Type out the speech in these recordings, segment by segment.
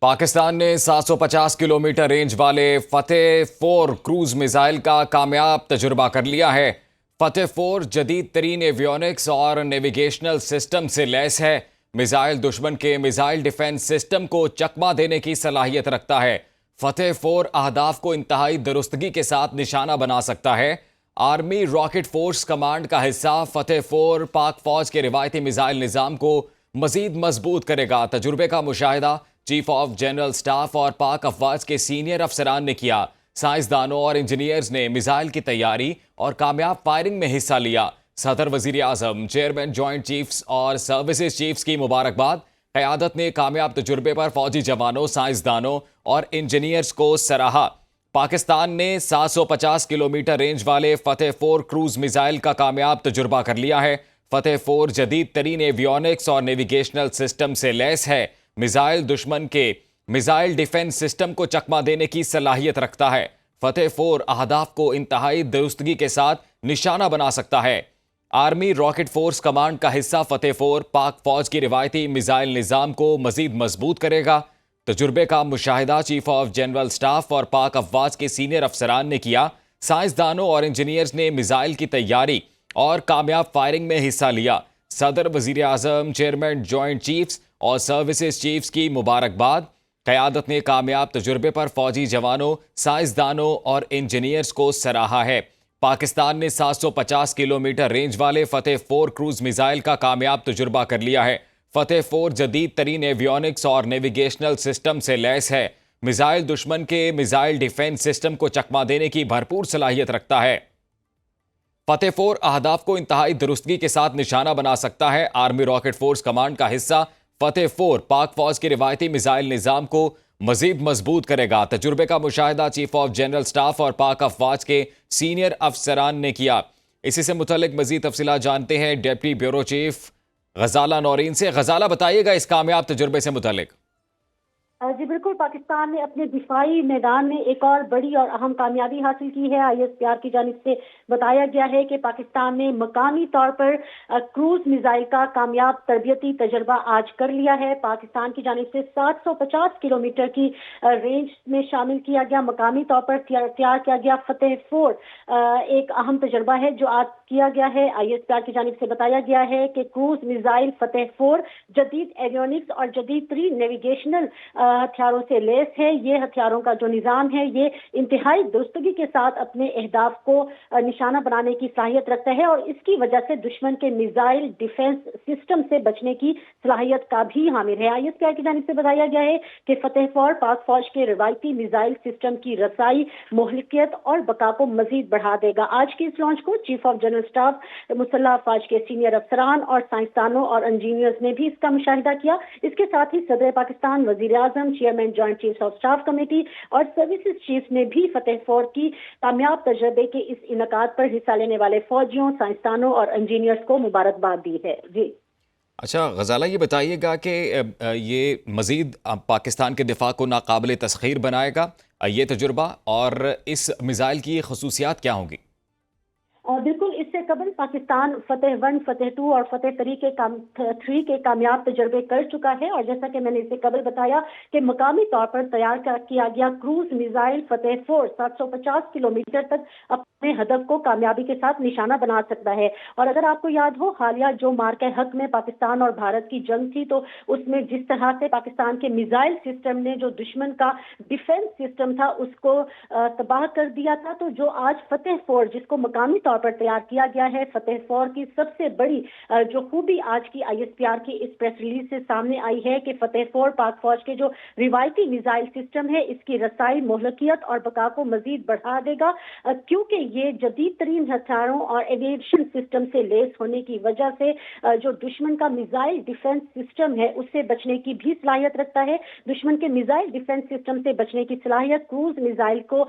پاکستان نے 750 kilometre range والے فتح 4 cruise missile کا کامیاب تجربہ کر لیا ہے۔ فتح 4 جدید ترین ایویونکس اور نیویگیشنل سسٹم سے لیس ہے۔ میزائل دشمن کے میزائل ڈیفنس سسٹم کو چکمہ دینے کی صلاحیت رکھتا ہے۔ فتح 4 اہداف کو انتہائی درستگی کے ساتھ نشانہ بنا سکتا ہے۔ آرمی راکٹ فورس کمانڈ کا حصہ فتح 4 پاک فوج کے روایتی میزائل نظام کو مزید مضبوط کرے گا۔ تجربے کا مشاہدہ چیف آف جنرل سٹاف اور پاک افواج کے سینئر افسران نے کیا۔ سائنسدانوں اور انجینئرز نے میزائل کی تیاری اور کامیاب فائرنگ میں حصہ لیا۔ صدر وزیر اعظم، چیئرمین جوائنٹ چیفز اور سروسز چیفز کی مبارکباد۔ قیادت نے کامیاب تجربے پر فوجی جوانوں، سائنسدانوں اور انجینئرز کو سراہا۔ پاکستان نے 750 کلومیٹر رینج والے فتح 4 کروز میزائل کا کامیاب تجربہ کر لیا ہے۔ فتح 4 جدید ترین ایویونکس اور نیویگیشنل سسٹم سے لیس ہے۔ میزائل دشمن کے میزائل ڈیفنس سسٹم کو چکمہ دینے کی صلاحیت رکھتا ہے۔ فتح 4 اہداف کو انتہائی درستگی کے ساتھ نشانہ بنا سکتا ہے۔ آرمی راکٹ فورس کمانڈ کا حصہ فتح 4 پاک فوج کی روایتی میزائل نظام کو مزید مضبوط کرے گا۔ تجربے کا مشاہدہ چیف آف جنرل سٹاف اور پاک افواج کے سینئر افسران نے کیا۔ سائنسدانوں اور انجینئرز نے میزائل کی تیاری اور کامیاب فائرنگ میں حصہ لیا۔ صدر وزیر اعظم، چیئرمین جوائنٹ چیفز اور سروسز چیفز کی مبارکباد۔ قیادت نے کامیاب تجربے پر فوجی جوانوں، سائنسدانوں اور انجینئرز کو سراہا ہے۔ پاکستان نے 750 کلومیٹر رینج والے فتح 4 کروز میزائل کا کامیاب تجربہ کر لیا ہے۔ فتح 4 جدید ترین ایویونکس اور نیویگیشنل سسٹم سے لیس ہے۔ میزائل دشمن کے میزائل ڈیفنس سسٹم کو چکمہ دینے کی بھرپور صلاحیت رکھتا ہے۔ فتح 4 اہداف کو انتہائی درستگی کے ساتھ نشانہ بنا سکتا ہے۔ آرمی راکٹ فورس کمانڈ کا حصہ فتح 4 پاک فوج کے روایتی میزائل نظام کو مزید مضبوط کرے گا۔ تجربے کا مشاہدہ چیف آف جنرل سٹاف اور پاک افواج کے سینئر افسران نے کیا۔ اسی سے متعلق مزید تفصیلات جانتے ہیں deputy bureau chief Ghazala Noreen سے۔ غزالہ، بتائیے گا اس کامیاب تجربے سے متعلق۔ جی بالکل، پاکستان نے اپنے دفاعی میدان میں ایک اور بڑی اور اہم کامیابی حاصل کی ہے۔ آئی ایس پی آر کی جانب سے بتایا گیا ہے کہ پاکستان نے مقامی طور پر کروز میزائل کا کامیاب تربیتی تجربہ آج کر لیا ہے۔ پاکستان کی جانب سے 750 کلومیٹر کی رینج میں شامل کیا گیا مقامی طور پر تیار کیا گیا فتح 4 ایک اہم تجربہ ہے جو آج کیا گیا ہے۔ آئی ایس پی آر کی جانب سے بتایا گیا ہے کہ کروز میزائل فتح 4 جدید ایویونکس اور جدید ترین نیویگیشنل ہتھیاروں سے لیس ہے۔ یہ ہتھیاروں کا جو نظام ہے یہ انتہائی درستگی کے ساتھ اپنے اہداف کو نشانہ بنانے کی صلاحیت رکھتا ہے اور اس کی وجہ سے دشمن کے میزائل ڈیفنس سسٹم سے بچنے کی صلاحیت کا بھی حامل ہے۔ آئی ایس پی آر کی جانب سے بتایا گیا ہے کہ فتح 4 پاک فوج کے روایتی میزائل سسٹم کی رسائی، مہلکیت اور بقا کو مزید بڑھا دے گا۔ آج کی اس لانچ کو چیف آف جنرل سٹاف، مسلح افواج کے سینئر افسران اور سائنسدانوں اور انجینئرز نے بھی اس کا مشاہدہ کیا۔ اس کے ساتھ ہی صدر پاکستان، وزیر اعظم، chairman joint chiefs of staff committee اور سروسز چیف نے بھی فتح 4 کی کامیاب تجربے کے اس انعقاد پر حصہ لینے والے فوجیوں، سائنسدانوں اور انجینئرز کو مبارکباد دی ہے۔ جی اچھا غزالہ، یہ بتائیے گا کہ یہ مزید پاکستان کے دفاع کو ناقابل تسخیر بنائے گا یہ تجربہ، اور اس میزائل کی خصوصیات کیا ہوں گی؟ بالکل، اس سے قبل پاکستان فتح 1، فتح 2 اور فتح 3 کے کامیاب تجربے کر چکا ہے، اور جیسا کہ میں نے اس سے قبل بتایا کہ مقامی طور پر تیار کیا گیا کروز میزائل فتح 4 750 کلومیٹر تک اپنے ہدف کو کامیابی کے ساتھ نشانہ بنا سکتا ہے۔ اور اگر آپ کو یاد ہو، حالیہ جو مارکہ حق میں پاکستان اور بھارت کی جنگ تھی، تو اس میں جس طرح سے پاکستان کے میزائل سسٹم نے جو دشمن کا ڈیفنس سسٹم تھا اس کو تباہ کر دیا تھا، تو جو آج فتح 4 جس کو مقامی طور پر تیار کیا گیا ہے، فتح 4 کی سب سے بڑی جو خوبی آج کی آئی ایس پی آر کی اس پریس ریلیز سے سامنے آئی ہے کہ فتح 4 پاک فوج کے جو روایتی میزائل سسٹم ہے اس کی رسائی، مہلکیت اور بقا کو مزید بڑھا دے گا، کیونکہ یہ جدید ترین ہتھیاروں اور ایویشن سسٹم سے لیس ہونے کی وجہ سے جو دشمن کا میزائل ڈیفنس سسٹم ہے اس سے بچنے کی بھی صلاحیت رکھتا ہے۔ دشمن کے میزائل ڈیفنس سسٹم سے بچنے کی صلاحیت کروز میزائل کو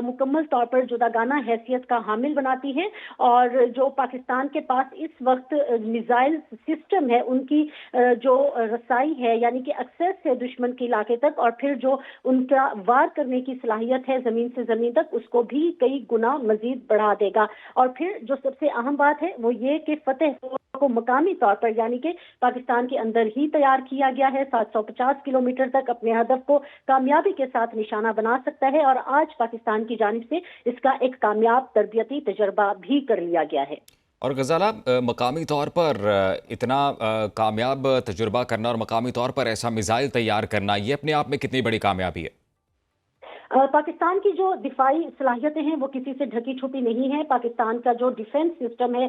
مکمل طور پر جداگانہ حیثیت کا حامل بناتی ہے، اور جو پاکستان کے پاس اس وقت میزائل سسٹم ہے ان کی جو رسائی ہے، یعنی کہ ایکسیس ہے دشمن کے علاقے تک، اور پھر جو ان کا وار کرنے کی صلاحیت ہے زمین سے زمین تک، اس کو بھی کئی گنا مزید بڑھا دے گا۔ اور پھر جو سب سے اہم بات ہے وہ یہ کہ فتح को मकामी तौर पर यानी कि पाकिस्तान के अंदर ही तैयार किया गया है। 750 किलोमीटर तक अपने हदफ को कामयाबी के साथ निशाना बना सकता है और आज पाकिस्तान की जानिब से इसका एक कामयाब तरबियती तजर्बा भी कर लिया गया है। और गजाला, मकामी तौर पर इतना कामयाब तजुर्बा करना और मकामी तौर पर ऐसा मिसाइल तैयार करना, ये अपने आप में कितनी बड़ी कामयाबी है? पाकिस्तान की जो दिफाई सलाहियतें हैं वो किसी से ढकी छुपी नहीं है। पाकिस्तान का जो डिफेंस सिस्टम है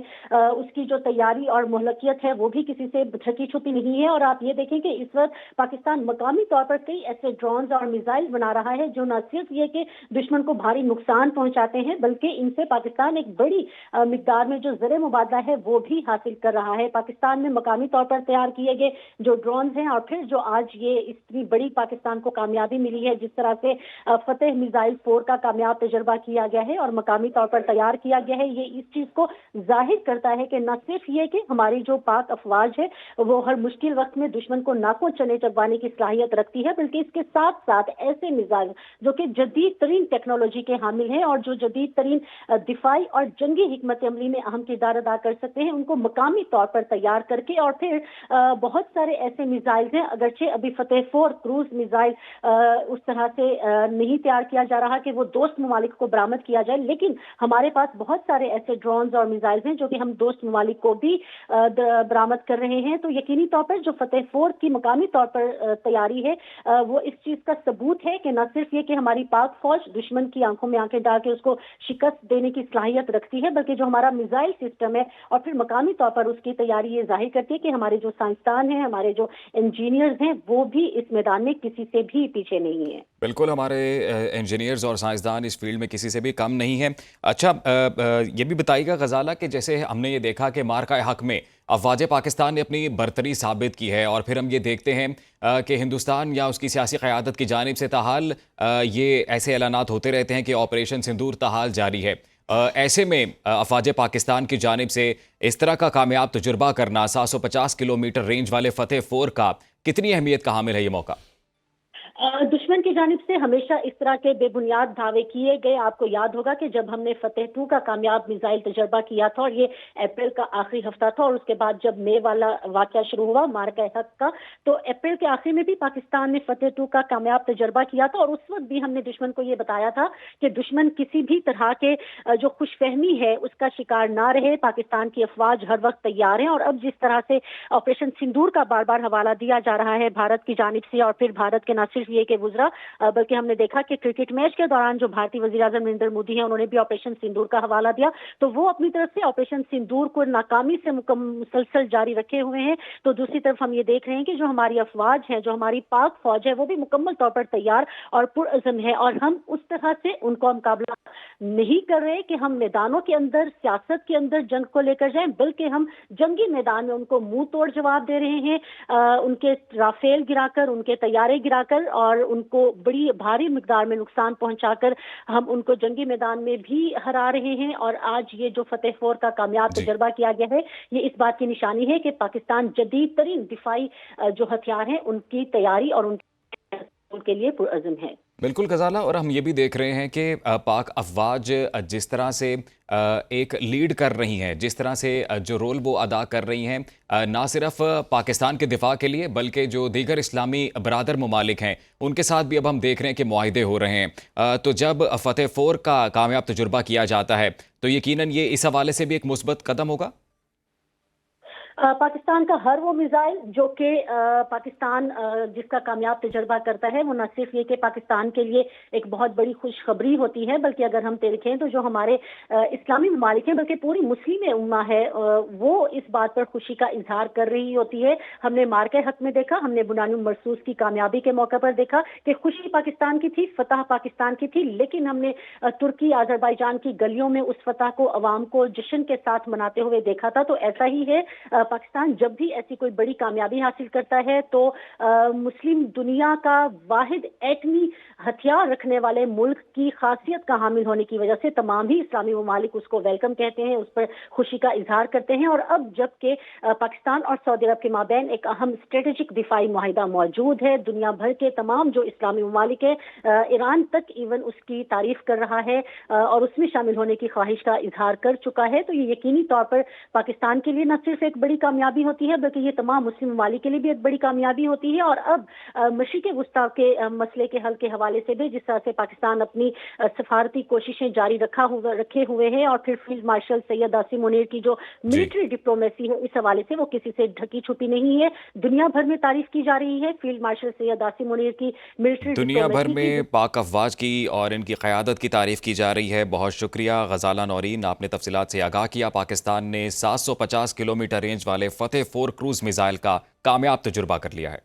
उसकी जो तैयारी और मोहलकियत है वो भी किसी से ढकी छुपी नहीं है। और आप ये देखें कि इस वक्त पाकिस्तान मकामी तौर पर कई ऐसे ड्रोन्स और मिसाइल बना रहा है जो न सिर्फ ये कि दुश्मन को भारी नुकसान पहुंचाते हैं बल्कि इनसे पाकिस्तान एक बड़ी मिकदार में जो ज़र मुबादला है वो भी हासिल कर रहा है। पाकिस्तान में मकामी तौर पर तैयार किए गए जो ड्रोन्स हैं और फिर जो आज ये इतनी बड़ी पाकिस्तान को कामयाबी मिली है, जिस तरह से फतेह मिसाइल 4 का कामयाब तजर्बा किया गया है और मकामी तौर पर तैयार किया गया है, ये इस चीज को जाहिर करता है कि न सिर्फ ये कि हमारी जो पाक अफवाज है वो हर मुश्किल वक्त में दुश्मन को नाकों चने चबवाने की सलाहियत रखती है, बल्कि इसके साथ साथ ऐसे मिसाइल जो कि जदीद तरीन टेक्नोलॉजी के हामिल हैं और जो जदीद तरीन दिफाई और जंगी हिकमत अमली में अहम किरदार अदा कर सकते हैं, उनको मकामी तौर पर तैयार करके और फिर बहुत सारे ऐसे मिसाइल हैं, अगरचे अभी फतेह 4 क्रूज मिसाइल उस तरह से नहीं तैयार किया जा रहा कि वो दोस्त ममालिक को बरामद किया जाए, लेकिन हमारे पास बहुत सारे ऐसे ड्रोन्स और मिसाइल हैं जो कि हम दोस्त ममालिक को भी बरामद कर रहे हैं। तो यकीनी तौर पर जो फतेह 4 की मकामी तौर पर तैयारी है वो इस चीज का सबूत है कि न सिर्फ ये कि हमारी पाक फौज दुश्मन की आंखों में आंखें डाल के उसको शिकस्त देने की सलाहियत रखती है, बल्कि जो हमारा मिसाइल सिस्टम है और फिर मकामी तौर पर उसकी तैयारी ये जाहिर करती है कि हमारे जो साइंसदान हैं, हमारे जो इंजीनियर्स हैं, वो भी इस मैदान में किसी से भी पीछे नहीं है। बिल्कुल, हमारे इंजीनियर्स और साइंसदान इस फील्ड में किसी से भी कम नहीं हैं। अच्छा, ये भी बताइएगा गजाला कि जैसे हमने ये देखा कि मार्का हक में अफवाज पाकिस्तान ने अपनी बरतरी साबित की है और फिर हम ये देखते हैं कि हिंदुस्तान या उसकी सियासी क़यादत की जानिब से ताहाल ये ऐसे ऐलानात होते रहते हैं कि ऑपरेशन सिंदूर ताहाल जारी है। ऐसे में अफवाज पाकिस्तान की जानिब से इस तरह का कामयाब तजुर्बा करना 750 किलोमीटर रेंज वाले फतेह 4 का कितनी अहमियत का हामिल है ये मौका? दुश्मन की जानिब से हमेशा इस तरह के बेबुनियाद दावे किए गए। आपको याद होगा कि जब हमने फतेह 2 का कामयाब मिसाइल तजर्बा किया था और ये अप्रैल का आखिरी हफ्ता था और उसके बाद जब मई वाला वाकया शुरू हुआ मार्का हक का, तो अप्रैल के आखिर में भी पाकिस्तान ने फतेह 2 का कामयाब तजर्बा किया था और उस वक्त भी हमने दुश्मन को ये बताया था कि दुश्मन किसी भी तरह के जो खुशफहमी है उसका शिकार ना रहे। पाकिस्तान की अफवाज हर वक्त तैयार हैं और अब जिस तरह से ऑपरेशन सिंदूर का बार बार हवाला दिया जा रहा है भारत की जानिब से और फिर भारत के न सिर्फ ये कि गुजरा बल्कि हमने देखा कि क्रिकेट मैच के दौरान जो भारतीय वजीर आजम नरेंद्र मोदी हैं उन्होंने भी ऑपरेशन सिंदूर का हवाला दिया, तो वो अपनी तरफ से ऑपरेशन सिंदूर को नाकामी से मुसलसल जारी रखे हुए हैं। तो दूसरी तरफ हम ये देख रहे हैं कि जो हमारी अफवाज है, जो हमारी पाक फौज है, वो भी मुकम्मल तौर पर तैयार और पुरअज़म है और हम उस तरह से उनका मुकाबला नहीं कर रहे कि हम मैदानों के अंदर सियासत के अंदर जंग को लेकर जाएं, बल्कि हम जंगी मैदान में उनको मुंह तोड़ जवाब दे रहे हैं, उनके राफेल गिराकर, उनके तैयारे गिराकर और उनको बड़ी भारी मिकदार में नुकसान पहुंचाकर हम उनको जंगी मैदान में भी हरा रहे हैं। और आज ये जो फतेह 4 का कामयाब तजर्बा किया गया है, ये इस बात की निशानी है कि पाकिस्तान जदीद तरीन दिफाई जो हथियार हैं उनकी तैयारी और उनके लिए पुरअज़म है। बिल्कुल गजाला, और हम ये भी देख रहे हैं कि पाक अफवाज जिस तरह से एक लीड कर रही हैं, जिस तरह से जो रोल वो अदा कर रही हैं, ना सिर्फ पाकिस्तान के दिफा के लिए बल्कि जो दीगर इस्लामी बरादर ममालिक हैं उनके साथ भी अब हम देख रहे हैं कि मुआहिदे हो रहे हैं। तो जब फतेह 4 का कामयाब तजुर्बा किया जाता है तो यकीनन ये इस हवाले से भी एक मुस्बत कदम होगा। पाकिस्तान का हर वो मिसाइल जो कि पाकिस्तान जिसका कामयाब तजर्बा करता है, वो न सिर्फ ये कि पाकिस्तान के लिए एक बहुत बड़ी खुशखबरी होती है, बल्कि अगर हम देखें तो जो हमारे इस्लामी ममालिक हैं, बल्कि पूरी मुस्लिम उम्मा है, वो इस बात पर खुशी का इजहार कर रही होती है। हमने मार्के हक में देखा, हमने बुनानी मरसूस की कामयाबी के मौके पर देखा कि खुशी पाकिस्तान की थी, फतह पाकिस्तान की थी, लेकिन हमने तुर्की आज़रबाईजान की गलियों में उस फतह को अवाम को जश्न के साथ मनाते हुए देखा था। तो ऐसा ही है, पाकिस्तान जब भी ऐसी कोई बड़ी कामयाबी हासिल करता है तो मुस्लिम दुनिया का वाहिद एटमी हथियार रखने वाले मुल्क की खासियत का हामिल होने की वजह से तमाम ही इस्लामी ममालिक उसको वेलकम कहते हैं, उस पर खुशी का इजहार करते हैं। और अब जबकि पाकिस्तान और सऊदी अरब के माबैन एक अहम स्ट्रेटेजिक दिफाई मुआहिदा मौजूद है, दुनिया भर के तमाम जो इस्लामी ममालिक है, ईरान तक इवन उसकी तारीफ कर रहा है और उसमें शामिल होने की ख्वाहिश का इजहार कर चुका है। तो ये यकीनी तौर पर पाकिस्तान के लिए न सिर्फ एक बड़ी बड़ी कामयाबी होती है, बल्कि ये तमाम मुस्लिम ममालिक के लिए भी एक बड़ी कामयाबी होती है। और अब मशरिक़ वस्ता के मसले के हल के हवाले से भी जिस तरह से पाकिस्तान अपनी सफारती कोशिशें जारी रखे हुए है, और फिर फील्ड मार्शल सैयद आसिम मुनीर की जो जी। मिलिट्री डिप्लोमेसी है, इस हवाले से वो किसी से ढकी छुपी नहीं है। दुनिया भर में तारीफ की जा रही है फील्ड मार्शल सैयद आसिम मुनीर की मिलिट्री दुनिया भर डिप्लोमेसी की। में पाक अफवाज की और इनकी क़यादत की तारीफ़ की जा रही है। बहुत शुक्रिया ग़ज़ाला नौरीन, आपने तफसीलात से आगाह किया। पाकिस्तान ने 750 किलोमीटर रेंज वाले फतेह 4 क्रूज़ मिसाइल का कामयाब तजुर्बा कर लिया है।